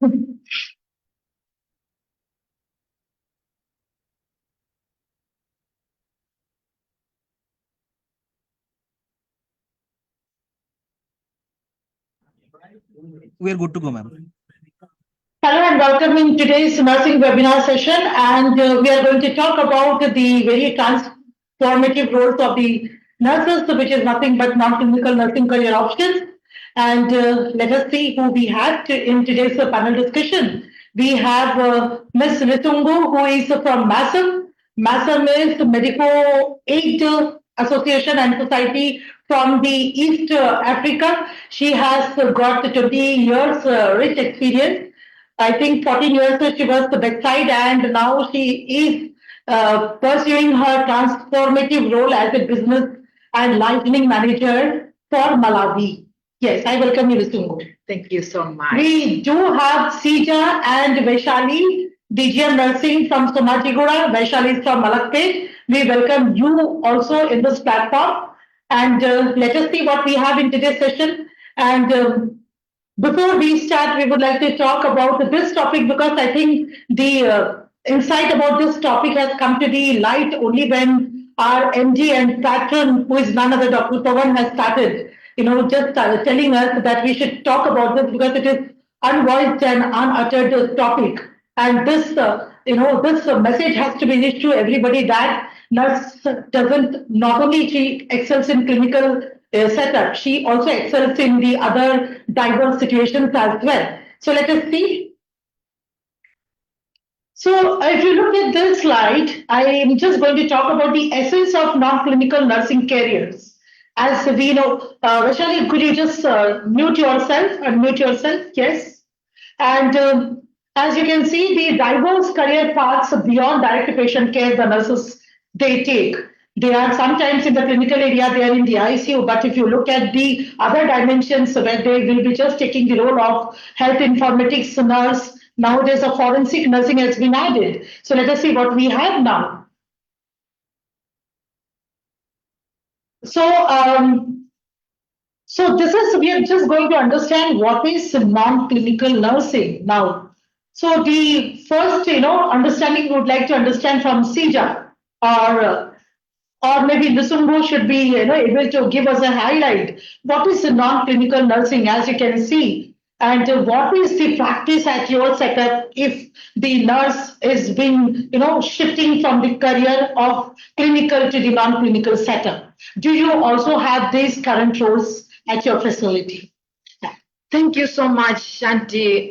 We are good to go, ma'am. Hello and welcome in today's nursing webinar session, and we are going to talk about the very transformative roles of the nurses, which is nothing but non-clinical nursing career options. And let us see who we have in today's panel discussion. We have Ms. Lusungu, who is from MASM. MASM is the Medico Aid Association and Society from the East Africa. She has got 20 years rich experience. I think 14 years she was the bedside, and now she is pursuing her transformative role as a business and licensing manager for Malawi. Yes, I welcome you, Lusungu. Thank you so much. We do have Sija and Vaishali, DGM Nursing from Somajiguda. Vaishali is from Malakpet. We welcome you also in this platform. And let us see what we have in today's session. And before we start, we would like to talk about this topic because I think the insight about this topic has come to the light only when our MD and patron, who is none other Dr. Pawan, has started, just telling us that we should talk about this because it is unvoiced and unuttered topic. And this, this message has to be reached to everybody that nurse doesn't, not only she excels in clinical setup, she also excels in the other diverse situations as well. So let us see. So if you look at this slide, I am just going to talk about the essence of non-clinical nursing careers. As we know, Vaishali, could you just mute yourself, unmute yourself? Yes. And as you can see, the diverse career paths beyond direct patient care the nurses they take. They are sometimes in the clinical area, they are in the ICU, but if you look at the other dimensions where they will be just taking the role of health informatics nurse, nowadays a forensic nursing has been added. So let us see what we have now. So this is, we are just going to understand what is non-clinical nursing now. So the first, understanding we would like to understand from Sija or maybe Lusungu should be able to give us a highlight. What is the non-clinical nursing, as you can see, and what is the practice at your setup if the nurse is being shifting from the career of clinical to the non-clinical setup? Do you also have these current roles at your facility? Thank you so much, Shanti.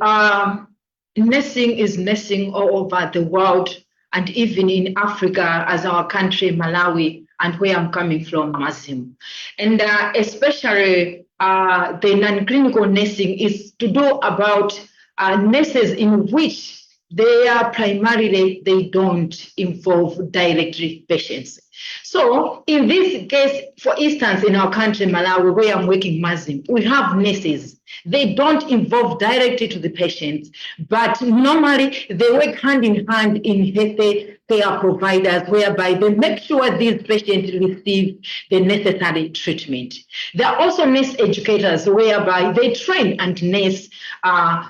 Nursing is nursing all over the world, and even in Africa, as our country, Malawi, and where I'm coming from, MASM. And especially the non-clinical nursing is to do about nurses in which primarily they don't involve directly patients. So in this case, for instance, in our country, Malawi, where I'm working MASM, we have nurses. They don't involve directly to the patients, but normally they work hand in hand in health care providers, whereby they make sure these patients receive the necessary treatment. There are also nurse educators, whereby they train and nurse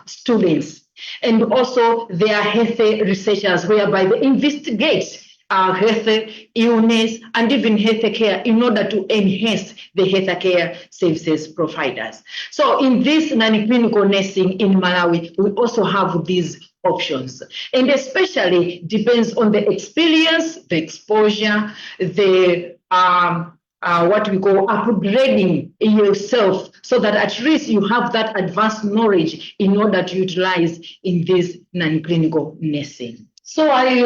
students. And also there are health researchers, whereby they investigate health, illness, and even health care in order to enhance the health care services providers. So in this non-clinical nursing in Malawi, we also have these options. And especially depends on the experience, the exposure, the what we call upgrading yourself, so that at least you have that advanced knowledge in order to utilize in this non-clinical nursing. So I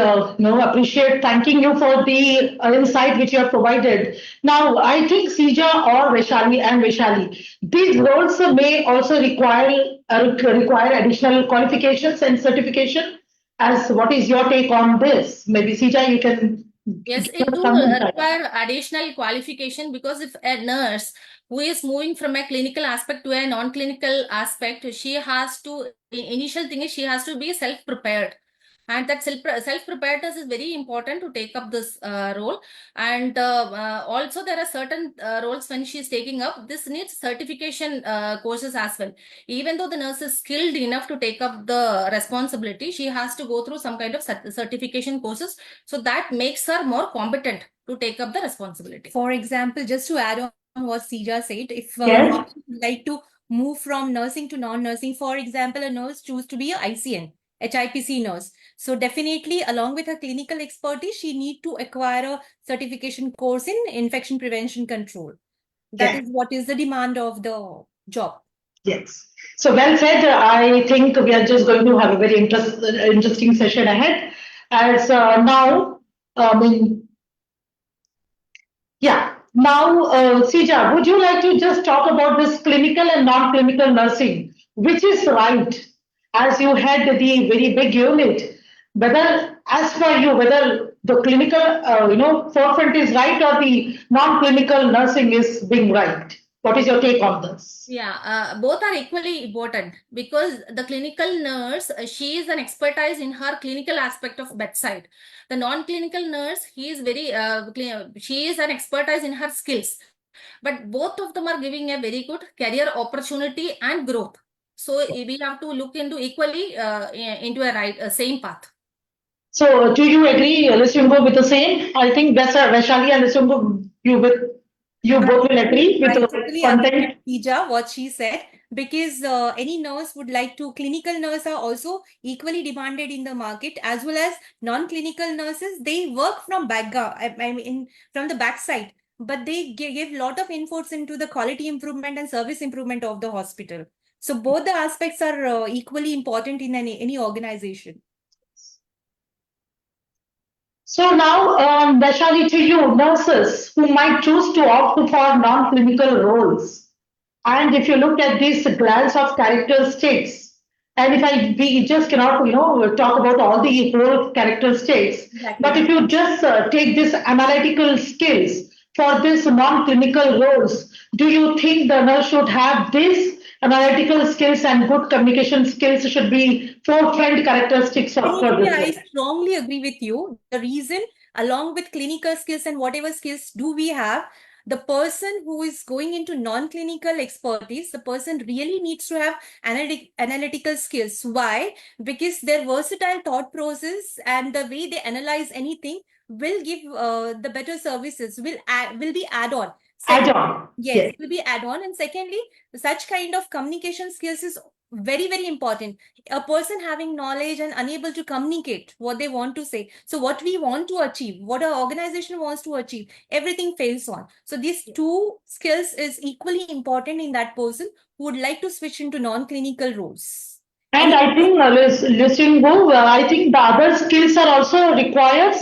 appreciate thanking you for the insight which you have provided. Now, I think Sija or Vaishali, these roles may also require additional qualifications and certification. As what is your take on this? Maybe Sija, you can. Yes, it do require additional qualification, because if a nurse who is moving from a clinical aspect to a non-clinical aspect, she has to, initial thing is she has to be self-prepared. And that self-preparedness is very important to take up this role. And also there are certain roles when she is taking up, this needs certification courses as well. Even though the nurse is skilled enough to take up the responsibility, she has to go through some kind of certification courses. So that makes her more competent to take up the responsibility. For example, just to add on what Sija said, if Yes. she would like to move from nursing to non-nursing, for example, a nurse choose to be a ICN, HIPC nurse. So definitely, along with her clinical expertise, she need to acquire a certification course in infection prevention control. That is what is the demand of the job. Yes. So well said. I think we are just going to have a very interesting session ahead. As now, now, Sija, would you like to just talk about this clinical and non-clinical nursing, which is right, as you had the very big unit, whether, as per you, whether the clinical, forefront is right or the non-clinical nursing is being right? What is your take on this? Yeah, both are equally important, because the clinical nurse, she is an expertise in her clinical aspect of bedside. The non-clinical nurse, he is very, she is an expertise in her skills. But both of them are giving a very good career opportunity and growth. So we have to look into equally into a same path. So do you agree, Lusungu, with the same? I think that's Vaishali and Lusungu, you both will agree with the content. Sija, what she said, because any nurse would like to, clinical nurses are also equally demanded in the market, as well as non-clinical nurses. They work from background, I mean, from the backside, but they give lot of inputs into the quality improvement and service improvement of the hospital. So both the aspects are equally important in any organization. So now, Vaishali, to you, nurses who might choose to opt for non-clinical roles. And if you look at this glance of characteristics, and if we just cannot, talk about all the role characteristics, but if you just take this analytical skills for this non-clinical roles, do you think the nurse should have this analytical skills and good communication skills should be forefront characteristics of for this? I strongly agree with you. The reason, along with clinical skills and whatever skills do we have, the person who is going into non-clinical expertise, the person really needs to have analytical skills. Why? Because their versatile thought process and the way they analyze anything will give the better services, will be add-on. Add-on. Yes, it will be add-on. And secondly, such kind of communication skills is very, very important. A person having knowledge and unable to communicate what they want to say. So what we want to achieve, what our organization wants to achieve, everything fails on. So these two skills is equally important in that person who would like to switch into non-clinical roles. And I think, Lusungu, I think the other skills are also required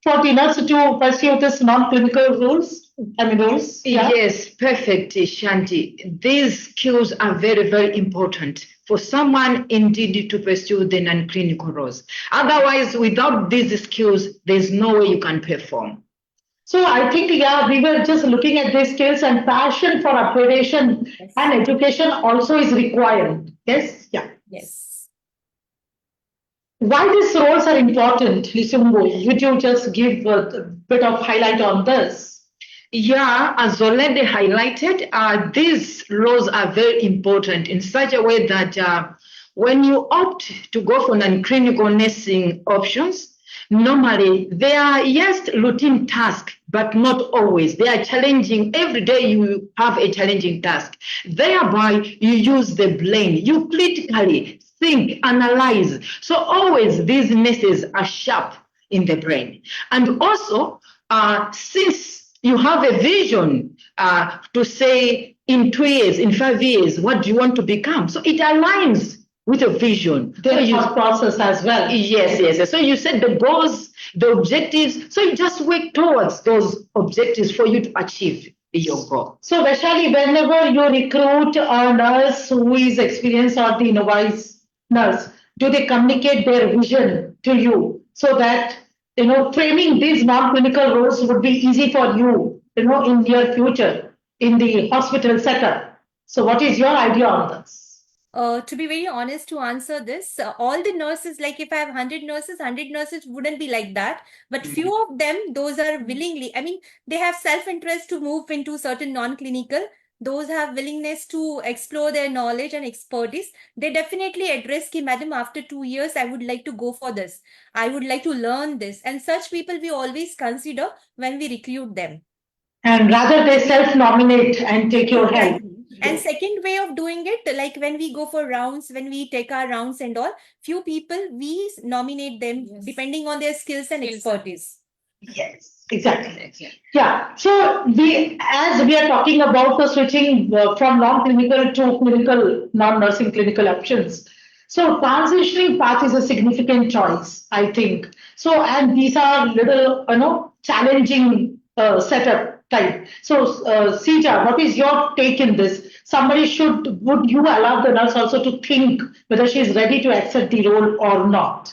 for the nurse to pursue this non-clinical roles. Roles. Yeah? Yes, perfect, Shanti. These skills are very, very important for someone indeed to pursue the non-clinical roles. Otherwise, without these skills, there's no way you can perform. So I think, we were just looking at these skills, and passion for upgradation and education also is required. Yes? Yeah. Yes. Why these roles are important, Lusungu? Would you just give a bit of highlight on this? Yeah, as already highlighted, these roles are very important in such a way that when you opt to go for non-clinical nursing options, normally they are, yes, routine tasks, but not always. They are challenging. Every day you have a challenging task. Thereby, you use the brain. You critically think, analyze. So always these nurses are sharp in the brain. And also, since you have a vision to say in 2 years, in 5 years, what do you want to become? So it aligns with a vision. There's a process as well. Yes. So you set the goals, the objectives. So you just work towards those objectives for you to achieve your goal. So Vaishali, whenever you recruit a nurse who is experienced or the novice nurse, do they communicate their vision to you so that framing these non-clinical roles would be easy for you, in your future in the hospital setup? So what is your idea on this? To be very honest, to answer this, all the nurses, like if I have 100 nurses wouldn't be like that. But few of them, those are willingly, I mean, they have self-interest to move into certain non-clinical. Those have willingness to explore their knowledge and expertise. They definitely address ki, madam, after 2 years, I would like to go for this. I would like to learn this. And such people we always consider when we recruit them. And rather they self-nominate and take your help. Exactly. And second way of doing it, like when we go for rounds, when we take our rounds and all, few people, we nominate them depending on their skills and expertise. Yes, exactly. Yeah. So as we are talking about the switching from non-clinical to clinical, non-nursing clinical options. So transitioning path is a significant choice, I think. So, and these are little, challenging setup type. So, Sija, what is your take in this? Would you allow the nurse also to think whether she is ready to accept the role or not?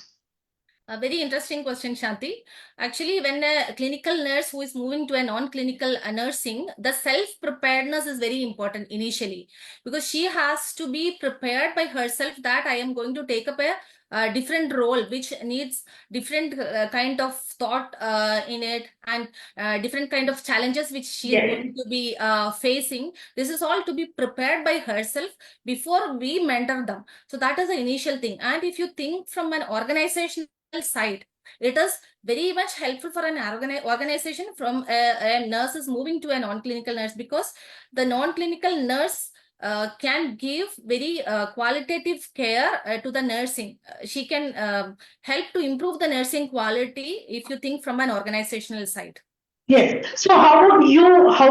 A very interesting question, Shanti. Actually, when a clinical nurse who is moving to a non-clinical nursing, the self-preparedness is very important initially, because she has to be prepared by herself that I am going to take up a different role which needs different kind of thought in it, and different kind of challenges which she is going to be facing. This is all to be prepared by herself before we mentor them. So that is the initial thing. And if you think from an organization side, it is very much helpful for an organization from a nurse is moving to a non-clinical nurse, because the non-clinical nurse can give very qualitative care to the nursing. She can help to improve the nursing quality if you think from an organizational side. Yes. So how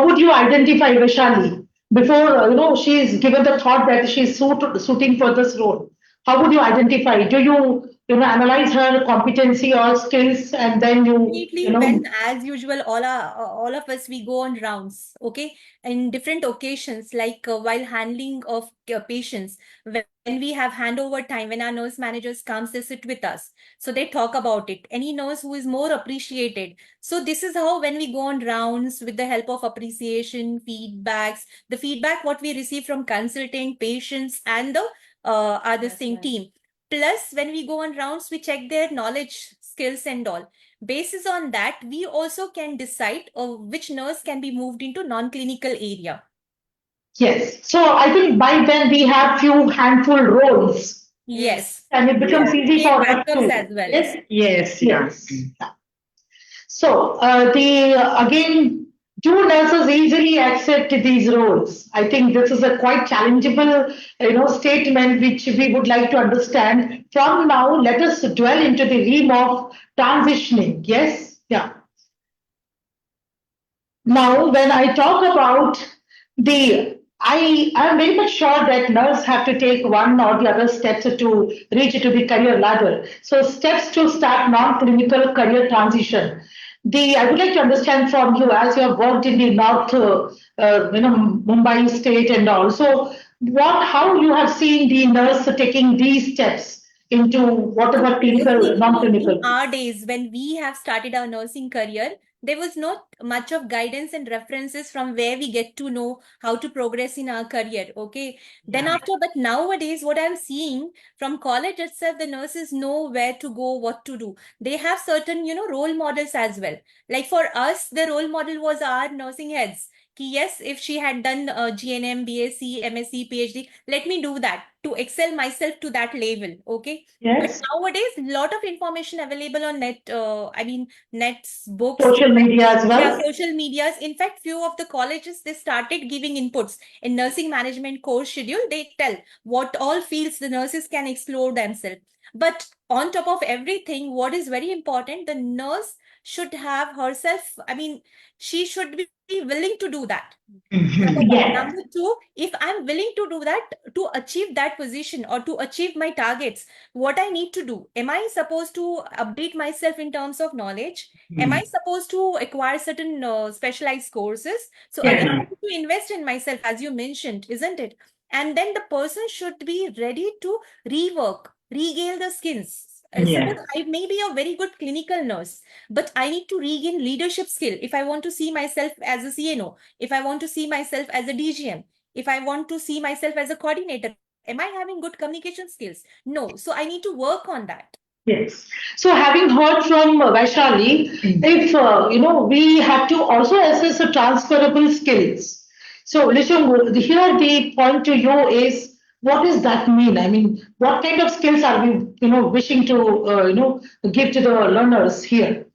would you identify Vaishali before she is given the thought that she is suiting for this role? How would you identify? Do you analyze her competency or skills, and then Completely, when as usual, all of us we go on rounds, okay, in different occasions, like while handling of patients, when we have handover time, when our nurse managers comes, they sit with us, so they talk about it. Any nurse who is more appreciated. So this is how, when we go on rounds with the help of appreciation, feedbacks, the feedback what we receive from consultant, patients, and the other same team. Plus, when we go on rounds, we check their knowledge, skills, and all. Basis on that, we also can decide which nurse can be moved into non-clinical area. Yes. So I think by then we have few handful roles. Yes. And it becomes easy for us to. As well. Yes. So again, do nurses easily accept these roles? I think this is a quite challengeable, statement which we would like to understand. From now, let us dwell into the realm of transitioning. Yes, yeah. Now, when I talk about I am very much sure that nurses have to take one or the other steps to reach to the career ladder. So, steps to start non-clinical career transition. I would like to understand from you, as you have worked in the North, Mumbai state and all. So, how you have seen the nurse taking these steps into whatever clinical, non-clinical. In our days, when we have started our nursing career, there was not much of guidance and references from where we get to know how to progress in our career. Okay. Then after, but nowadays, what I'm seeing from college itself, the nurses know where to go, what to do. They have certain, role models as well. Like for us, the role model was our nursing heads. Yes, if she had done GNM, BSc, MSc, PhD, let me do that to excel myself to that level. Okay. Yes. But nowadays, lot of information available on net. Nets, books, Social media as well. Yeah, social medias. In fact, few of the colleges, they started giving inputs in nursing management course schedule. They tell what all fields the nurses can explore themselves. But on top of everything, what is very important, the nurse should have herself. I mean, she should be willing to do that. Number one. Yeah. Number two, if I'm willing to do that, to achieve that position or to achieve my targets, what I need to do? Am I supposed to update myself in terms of knowledge? Am I supposed to acquire certain specialized courses? So again, I need to invest in myself, as you mentioned, isn't it? And then the person should be ready to rework, regain the skills. Suppose I may be a very good clinical nurse, but I need to regain leadership skill if I want to see myself as a CNO, if I want to see myself as a DGM, if I want to see myself as a coordinator, Am I having good communication skills? No. So I need to work on that. Yes. So having heard from Vaishali, if we have to also assess the transferable skills. So Lusungu, here the point to you is, what does that mean? I mean, what kind of skills are we wishing to give to the learners here?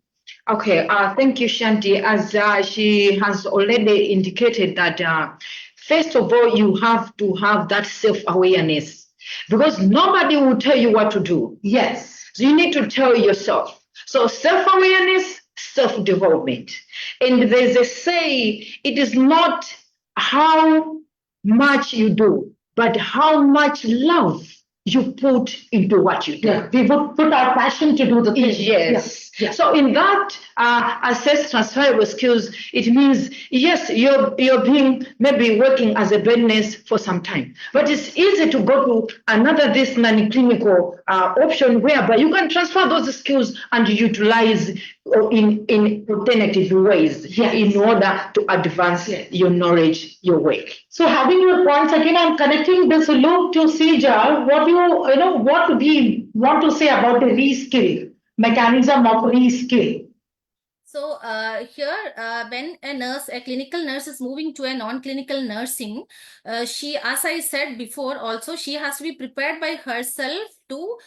Okay, thank you, Shanti. As she has already indicated that, first of all, you have to have that self-awareness because nobody will tell you what to do. Yes. So you need to tell yourself. So self-awareness, self-development. And there's a say, it is not how much you do, but how much love you put into what you do. Yeah, we would put our passion to do the thing. Yes. Yeah. So in that assess transferable skills, it means yes, you're being maybe working as a bed nurse for some time, but it's easy to go to another this non-clinical option whereby you can transfer those skills and utilize in alternative ways in order to advance your knowledge, your work. So having your points again, I'm connecting this loop to Sija. What we want to say about the reskill mechanism of reskill. So here, when a clinical nurse is moving to a non-clinical nursing, she, as I said before, also she has to be prepared by herself to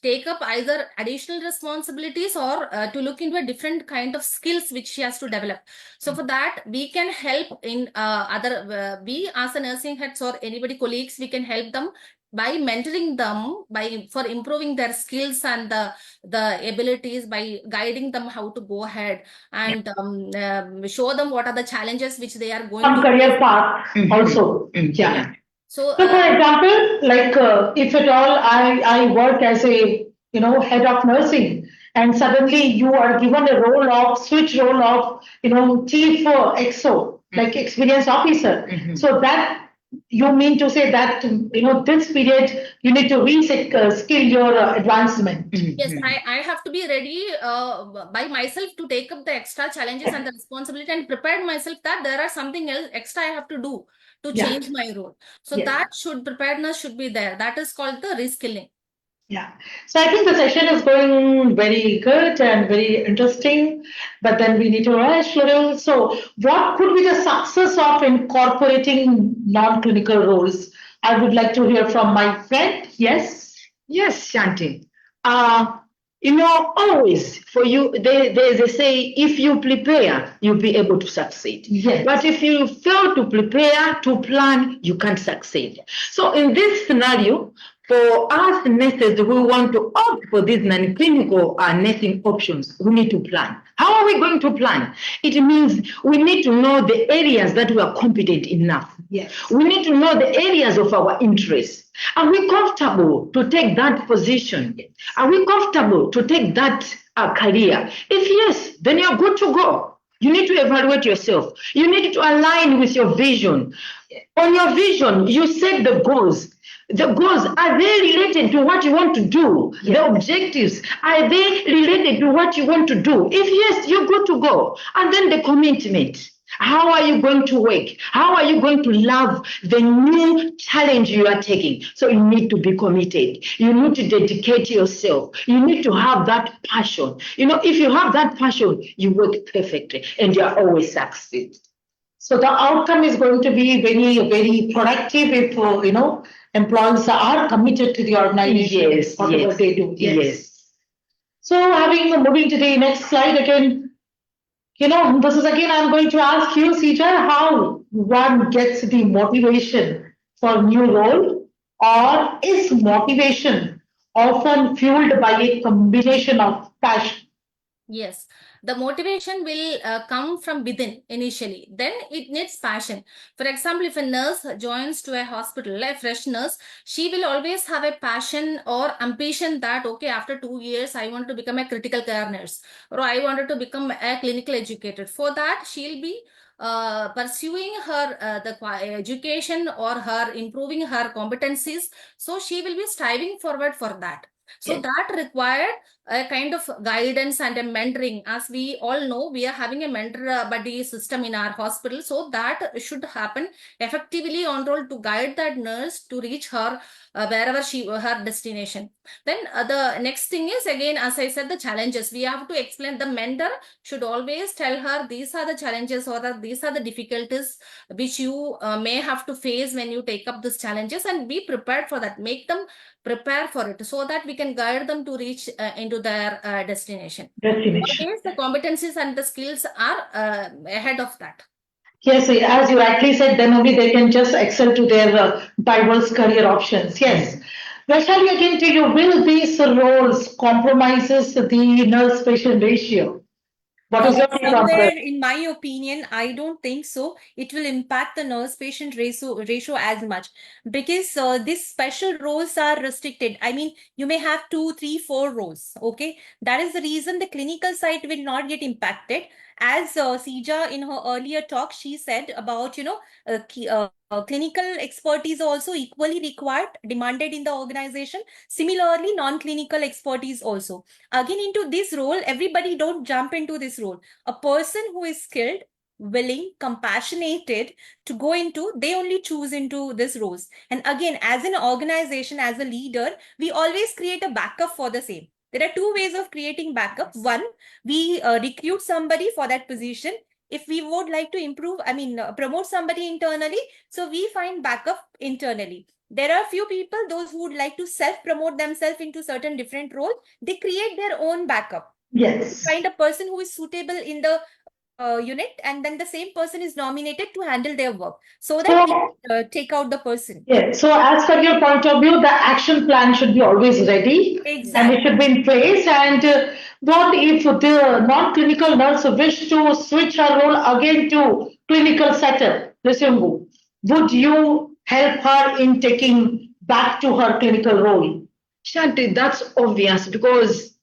take up either additional responsibilities or to look into a different kind of skills which she has to develop. So for that, we can help in we as a nursing heads or anybody colleagues, we can help them by mentoring them for improving their skills and the abilities, by guiding them how to go ahead and show them what are the challenges which they are going Some to career path also. Yeah. So for example, like if at all I work as a head of nursing, and suddenly you are given a switch role of chief XO, like experience officer. So that you mean to say that this period you need to skill your advancement. Yes, I have to be ready by myself to take up the extra challenges and the responsibility and prepare myself that there are something else extra I have to do to change my role. So that preparedness should be there. That is called the reskilling. Yeah. So I think the session is going very good and very interesting, but then we need to rush a little. So what could be the success of incorporating non-clinical roles? I would like to hear from my friend. Yes. Yes, Shanti. Always for you, there's a say, if you prepare, you'll be able to succeed. Yes. But if you fail to prepare, to plan, you can't succeed. So in this scenario, for us nurses, we want to opt for these non-clinical nursing options. We need to plan. How are we going to plan? It means we need to know the areas that we are competent enough. Yes. We need to know the areas of our interest. Are we comfortable to take that position? Are we comfortable to take that career? If yes, then you're good to go. You need to evaluate yourself. You need to align with your vision. On your vision, you set the goals. The goals, are they related to what you want to do? Yes. The objectives, are they related to what you want to do? If yes, you're good to go. And then the commitment. How are you going to work? How are you going to love the new challenge you are taking? So you need to be committed. You need to dedicate yourself. You need to have that passion. If you have that passion, you work perfectly and you are always succeed. So the outcome is going to be very, very productive if, employees are committed to the organization, whatever they do. Yes. So moving to the next slide again, this is again, I'm going to ask you, Sija, how one gets the motivation for new role, or is motivation often fueled by a combination of passion? Yes, the motivation will come from within initially. Then it needs passion. For example, if a nurse joins to a hospital, a fresh nurse, she will always have a passion or ambition that, okay, after 2 years, I want to become a critical care nurse, or I wanted to become a clinical educator. For that, she'll be pursuing her the education or her improving her competencies. So she will be striving forward for that. So that required a kind of guidance and a mentoring. As we all know, we are having a mentor buddy system in our hospital, so that should happen effectively on role to guide that nurse to reach her wherever her destination. Then the next thing is, again, as I said, the challenges. We have to explain. The mentor should always tell her these are the challenges, or these are the difficulties which you may have to face when you take up these challenges, and be prepared for that. Make them prepare for it so that we can guide them to reach into their destination. Nowadays, the competencies and the skills are ahead of that. Yes, as you rightly said, then only they can just excel to their diverse career options. Yes. Vaishali, again to you, will these roles compromises the nurse-patient ratio? What is your take on Somewhere, that? in my opinion, I don't think so. It will impact the nurse-patient ratio as much, because these special roles are restricted. I mean, you may have 2, 3, 4 roles. Okay, that is the reason the clinical side will not get impacted. As Sija in her earlier talk, she said about clinical expertise also equally required, demanded in the organization. Similarly, non-clinical expertise also. Again, into this role, everybody don't jump into this role. A person who is skilled, willing, compassionated to go into, they only choose into this roles. And again, as an organization, as a leader, we always create a backup for the same. There are 2 ways of creating backup. One, we recruit somebody for that position. If we would like to improve, promote somebody internally, so we find backup internally. There are few people, those who would like to self-promote themselves into certain different roles. They create their own backup. Yes. Find a person who is suitable in the unit, and then the same person is nominated to handle their work, so that we take out the person. Yeah. So as per your point of view, the action plan should be always ready. Exactly. And it should be in place. And what if the non-clinical nurse wish to switch her role again to clinical setup, Lusungu? Would you help her in taking back to her clinical role? Shanti, that's obvious because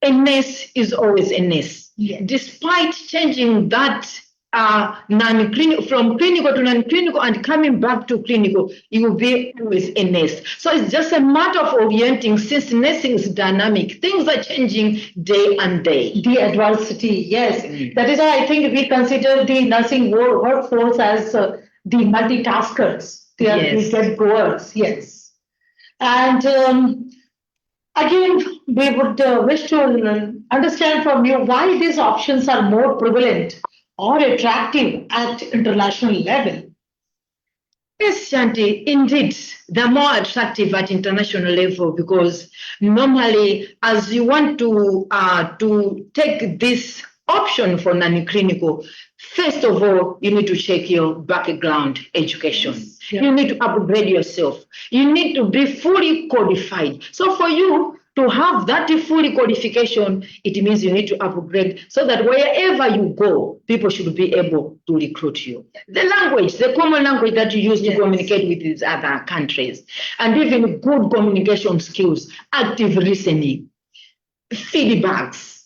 a nurse is always a nurse. Yeah. Despite changing that non-clinical from clinical to non-clinical and coming back to clinical, you will be always a nurse. So it's just a matter of orienting, since nursing is dynamic. Things are changing day and day. The adversity, yes. That is why I think we consider the nursing workforce as the multitaskers. They are the get goers, yes. And again, we would wish to understand from you why these options are more prevalent or attractive at international level. Yes, Shanti, indeed, they're more attractive at international level because normally, as you want to take this option for non-clinical, first of all, you need to check your background education. Yes. Yeah. You need to upgrade yourself. You need to be fully qualified. So for you to have that fully qualification, it means you need to upgrade so that wherever you go, people should be able to recruit you. The language, the common language that you use to communicate with these other countries, and even good communication skills, active listening, feedbacks,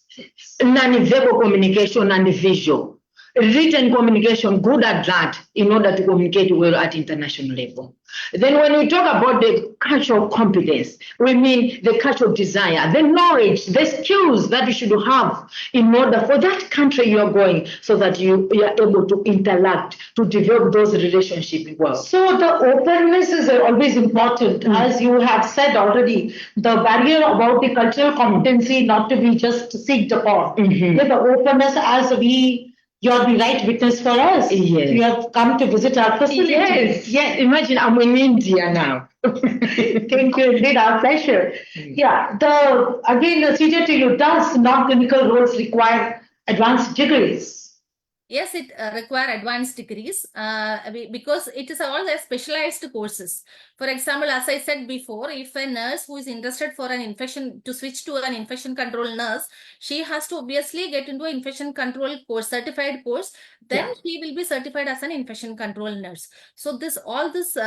non-verbal communication and visual. Written communication, good at that in order to communicate well at international level. Then when we talk about the cultural competence, we mean the cultural desire, the knowledge, the skills that you should have in order for that country you are going, so that you are able to interact, to develop those relationships well. So the openness is always important. As you have said already, the barrier about the cultural competency not to be just seeked upon. Yeah, the openness, as you're the right witness for us. Yes. You have come to visit our facility. Yes. Imagine I'm in India now. Thank you, indeed, our pleasure. Yeah. Again, Sija, to you, does non-clinical roles require advanced degrees? Yes, it require advanced degrees because it is all the specialized courses. For example, as I said before, if a nurse who is interested for an infection to switch to an infection control nurse, she has to obviously get into an infection control course, certified course. Then she will be certified as an infection control nurse. So all these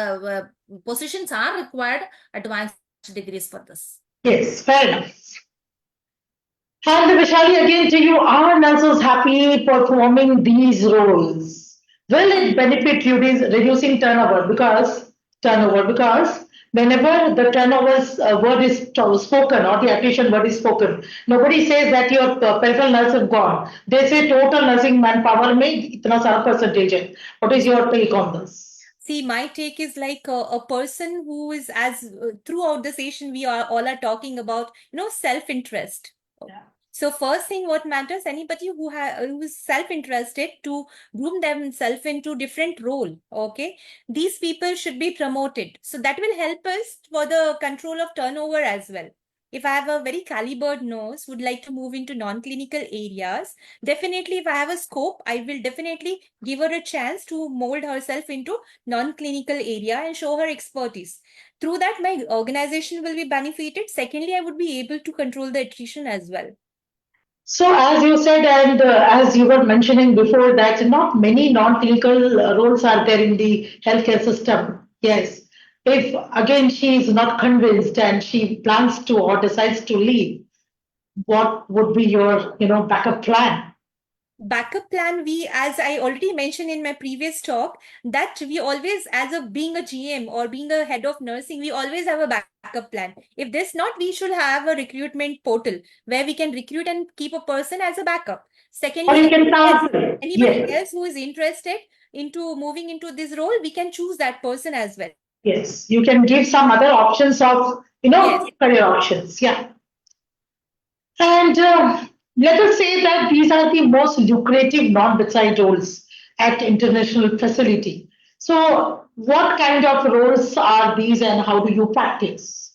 positions are required advanced degrees for this. Yes, fair enough. And Vaishali, again to you, are nurses happy performing these roles? Will it benefit you reducing turnover? Because whenever the turnovers word is spoken or the attrition word is spoken, nobody says that your peripheral nurse have gone. They say total nursing manpower mein itna sara percentage hai. What is your take on this? See, my take is like a person who is as throughout the session we are all are talking about, self-interest. So first thing what matters, anybody who is self-interested to groom themselves into different role, okay? These people should be promoted. So that will help us for the control of turnover as well. If I have a very calibered nurse, would like to move into non-clinical areas, definitely if I have a scope, I will definitely give her a chance to mold herself into non-clinical area and show her expertise. Through that, my organization will be benefited. Secondly, I would be able to control the attrition as well. So as you said, and as you were mentioning before, that not many non-clinical roles are there in the healthcare system. Yes. If again she is not convinced and she plans to or decides to leave, what would be your, backup plan? Backup plan, we, as I already mentioned in my previous talk, that we always, as a being a GM or being a head of nursing, we always have a backup plan. If this not, we should have a recruitment portal where we can recruit and keep a person as a backup. Or Secondly, you can sample. anybody Yes. else who is interested into moving into this role, we can choose that person as well. Yes. You can give some other options of, Yes. career options. Yeah. And let us say that these are the most lucrative non-bedside roles at international facility. So what kind of roles are these and how do you practice?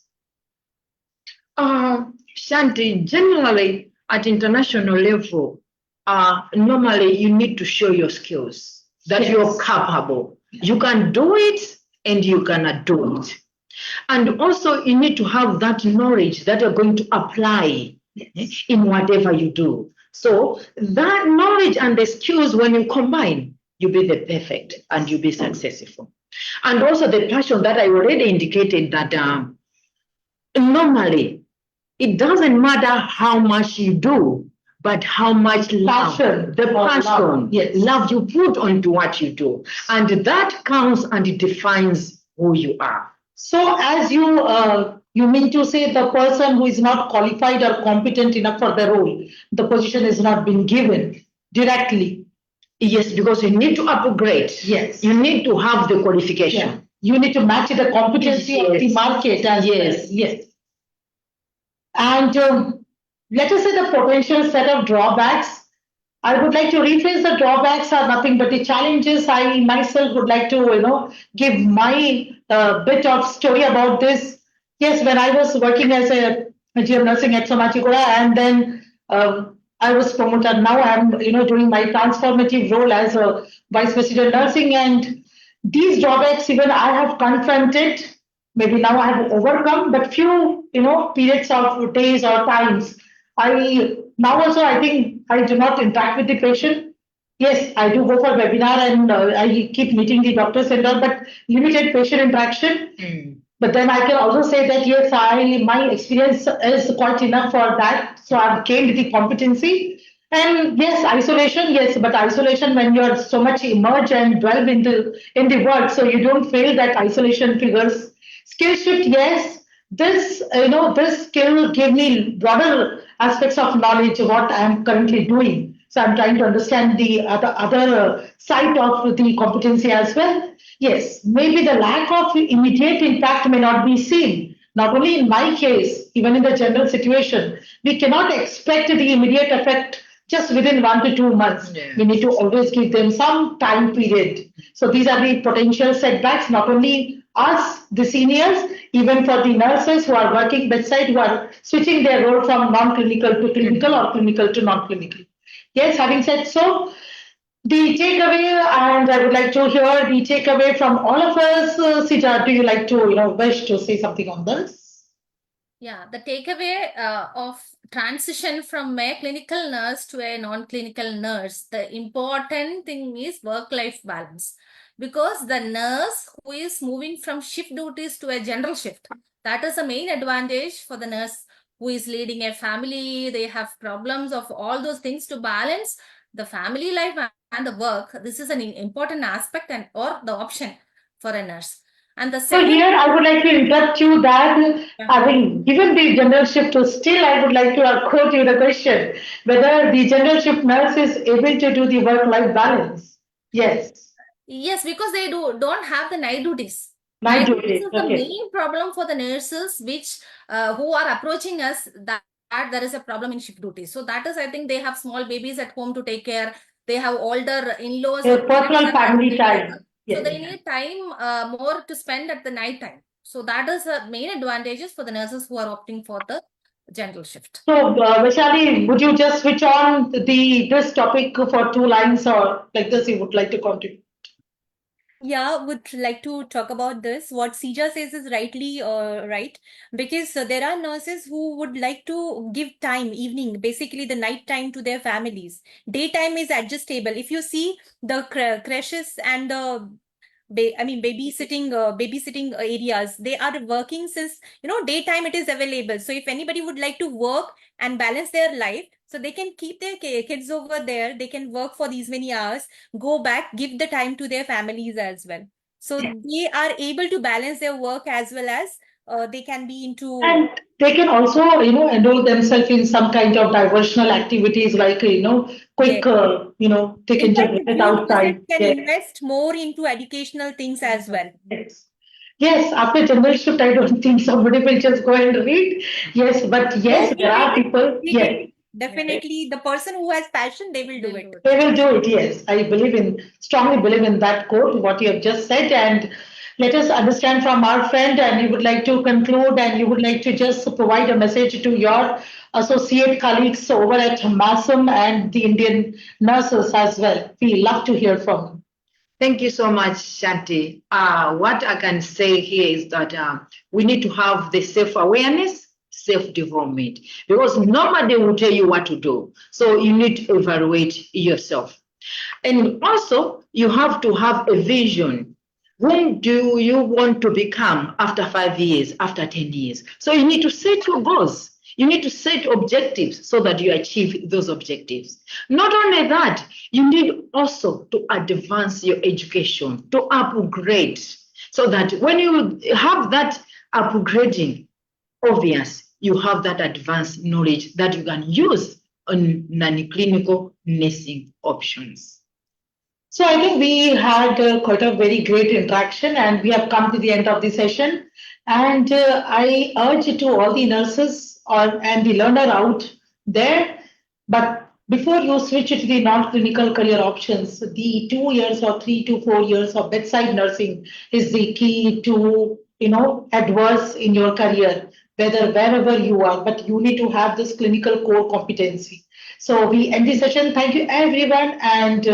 Shanti, generally at international level, normally you need to show your skills that Yes. you're capable. You can do it and you cannot do it. And also you need to have that knowledge that you're going to apply in whatever you do. So that knowledge and the skills, when you combine, you'll be the perfect and you'll be successful. And also the passion that I already indicated that normally it doesn't matter how much you do, but how much love, Passion. the passion, Love. Yes. love you put onto what you do. And that counts and it defines who you are. So as you mean to say the person who is not qualified or competent enough for the role, the position is not been given directly. Yes, because you need to upgrade. Yes. You need to have the qualification. Yeah. You need to match the competency of the Yes. market as Yes. well. Yes. And let us say the potential set of drawbacks. I would like to rephrase the drawbacks are nothing but the challenges. I myself would like to, give my bit of story about this. Yes, when I was working as a GM nursing at Somajiguda, and then I was promoted. Now I'm, doing my transformative role as a vice president nursing, and these drawbacks even I have confronted. Maybe now I have overcome, but few, periods of days or times. I now also I think I do not interact with the patient. Yes, I do go for webinar and I keep meeting the doctors and all, but limited patient interaction. But then I can also say that yes, my experience is quite enough for that. So I've gained the competency. And yes, isolation, yes, but isolation when you're so much immersed and dwell in the work, so you don't feel that isolation triggers. Skill shift, yes. This skill gave me broader aspects of knowledge of what I'm currently doing. So I'm trying to understand the other side of the competency as well. Yes, maybe the lack of immediate impact may not be seen. Not only in my case, even in the general situation, we cannot expect the immediate effect just within 1 to 2 months. Yeah. We need to always give them some time period. So these are the potential setbacks, not only us, the seniors, even for the nurses who are working bedside, who are switching their role from non-clinical to clinical or clinical to non-clinical. Yes, having said so, the takeaway, and I would like to hear the takeaway from all of us. Sija, do you like to, wish to say something on this? Yeah, the takeaway of transition from a clinical nurse to a non-clinical nurse, the important thing is work-life balance. Because the nurse who is moving from shift duties to a general shift, that is the main advantage for the nurse who is leading a family. They have problems of all those things to balance the family life and the work. This is an important aspect and or the option for a nurse. And the So second, here I would like to interrupt you that having given the general shift, still I would like to quote you the question whether the general shift nurse is able to do the work-life balance. Yes, yes, because they don't have the night duties. night Night duties duty. is the Okay. main problem for the nurses, which who are approaching us, that there is a problem in shift duties. So that is, I think, they have small babies at home to take care. They have older in-laws A or parents personal at home to family take care. time. So Yes. they need time more to spend at the night time. So that is the main advantages for the nurses who are opting for the general shift. So, Vaishali, would you just switch on this topic for 2 lines or like this you would like to continue? Yeah, would like to talk about this. What Sija says is rightly right, because there are nurses who would like to give time, evening, basically the night time to their families. Daytime is adjustable. If you see the creches and the babysitting areas, they are working since, daytime it is available. So if anybody would like to work and balance their life, so they can keep their kids over there, they can work for these many hours, go back, give the time to their families as well. So they are able to balance their work as well as they can be into. And they can also, enroll themselves in some kind of diversional activities like, Yes. quick, they In can just fact, the visit youth outside. present can Yes. invest more into educational things as well. Yes. Yes, after general shift, I don't think somebody will just go and read. Yes, but No, yes, there are people. we will. Yes, Definitely, the person who has passion, they will do it. they will do it. Yes, I strongly believe in that quote, what you have just said. And let us understand from our friend, and you would like to conclude, and you would like to just provide a message to your associate colleagues over at MASM and the Indian nurses as well. We love to hear from them. Thank you so much, Shanti. What I can say here is that we need to have the self-awareness, self-development, because nobody will tell you what to do. So you need to evaluate yourself. And also, you have to have a vision. Whom do you want to become after 5 years, after 10 years? So you need to set your goals. You need to set objectives so that you achieve those objectives. Not only that, you need also to advance your education, to upgrade, so that when you have that upgrading, obvious, you have that advanced knowledge that you can use on non-clinical nursing options. So I think we had quite a very great interaction and we have come to the end of the session. And I urge to all the nurses and the learner out there, but before you switch to the non-clinical career options, the 2 years or 3 to 4 years of bedside nursing is the key to, advance in your career, wherever you are, but you need to have this clinical core competency. So we end the session. Thank you, everyone. And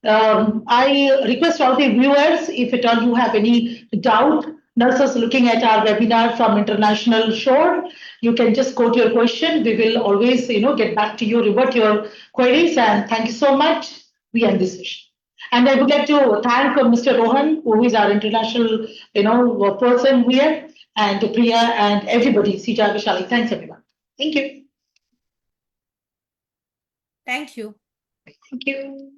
I request all the viewers, if at all you have any doubt, nurses looking at our webinar from international shore, you can just quote your question. We will always, get back to you, revert your queries. And thank you so much. We end this session. And I would like to thank Mr. Rohan, who is our international, person here, and Priya and everybody, Sija, Vaishali. Thanks, everyone. Thank you. Thank you. Thank you.